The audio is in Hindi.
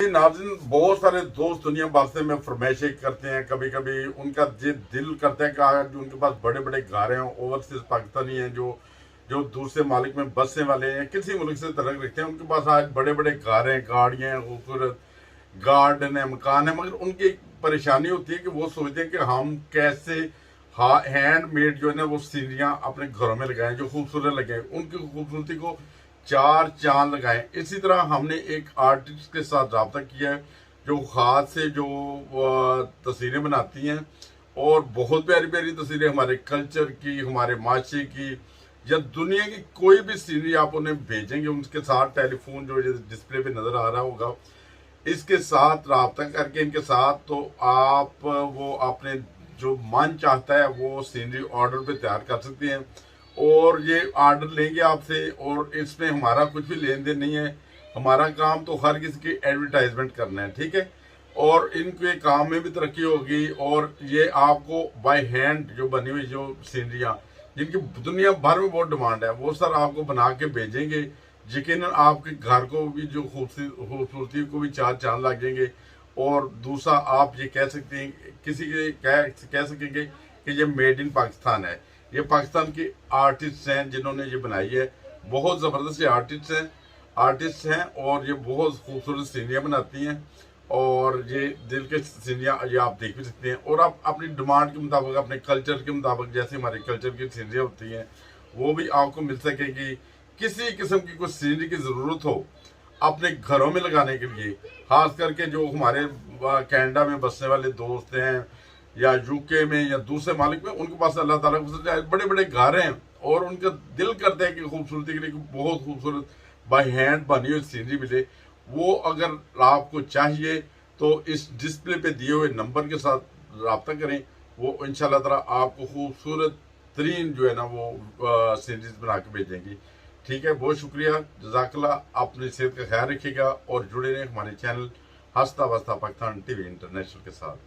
नाज़रीन, बहुत सारे दोस्त दुनिया भर से में फरमाइशें करते हैं। कभी कभी उनका दिल करता है कि आज उनके पास बड़े बड़े घर हैं, ओवरसीज पाकिस्तानी हैं जो जो दूसरे मालिक में बसने वाले हैं, किसी मुल्क से तलक रखते हैं, उनके पास आज बड़े बड़े घर हैं, गाड़ियाँ हैं, खूबसूरत गार्डन है, मकान है, मगर उनकी एक परेशानी होती है कि वो सोचते हैं कि हम कैसे हैंडमेड जो है ना वो सीनरियाँ अपने घरों में लगाएं जो खूबसूरत लगे, उनकी खूबसूरती को चार चांद लगाएं। इसी तरह हमने एक आर्टिस्ट के साथ रब्ता किया है जो हाथ से जो तस्वीरें बनाती हैं, और बहुत प्यारी प्यारी तस्वीरें हमारे कल्चर की, हमारे माशरे की या दुनिया की कोई भी सीनरी आप उन्हें भेजेंगे, उनके साथ टेलीफोन जो डिस्प्ले पे नजर आ रहा होगा, इसके साथ रब्ता करके इनके साथ तो आप वो अपने जो मन चाहता है वो सीनरी ऑर्डर पे तैयार कर सकते हैं। और ये ऑर्डर लेंगे आपसे, और इसमें हमारा कुछ भी लेन देन नहीं है। हमारा काम तो हर किसी की एडवर्टाइजमेंट करना है, ठीक है। और इनके काम में भी तरक्की होगी, और ये आपको बाय हैंड जो बनी हुई जो सीनरियाँ जिनकी दुनिया भर में बहुत डिमांड है, वो सर आपको बना के भेजेंगे। यकीनन आपके घर को भी जो खूबसूरती को भी चार चांद लग जाएंगे। और दूसरा आप ये कह सकते हैं, किसी के कह सकेंगे कि ये मेड इन पाकिस्तान है। ये पाकिस्तान के आर्टिस्ट हैं जिन्होंने ये बनाई है, बहुत ज़बरदस्त ये आर्टिस्ट हैं और ये बहुत खूबसूरत सीनरियाँ बनाती हैं। और ये दिल के सीनरियाँ ये आप देख भी सकते हैं, और आप अपनी डिमांड के मुताबिक, अपने कल्चर के मुताबिक, जैसे हमारे कल्चर की सीनरियाँ होती हैं वो भी आपको मिल सकेगी। किसी किस्म की कोई सीनरी की ज़रूरत हो अपने घरों में लगाने के लिए, खास करके जो हमारे कनाडा में बसने वाले दोस्त हैं या यूके में या दूसरे मालिक में, उनके पास अल्लाह ताला को बड़े बड़े घर हैं और उनका दिल करता है कि खूबसूरती के लिए बहुत खूबसूरत बाय हैंड बनी हुई सीनरी मिले। वो अगर आपको चाहिए तो इस डिस्प्ले पे दिए हुए नंबर के साथ रब्ता करें, वो इंशाल्लाह ताला आपको खूबसूरत तरीन जो है ना वो सीरीज बना के भेजेंगी। ठीक है, बहुत शुक्रिया, जज़ाकल्लाह। अपनी सेहत का ख्याल रखिएगा और जुड़े रहें हमारे चैनल हंसता बसता पाकिस्तान टीवी इंटरनेशनल के साथ।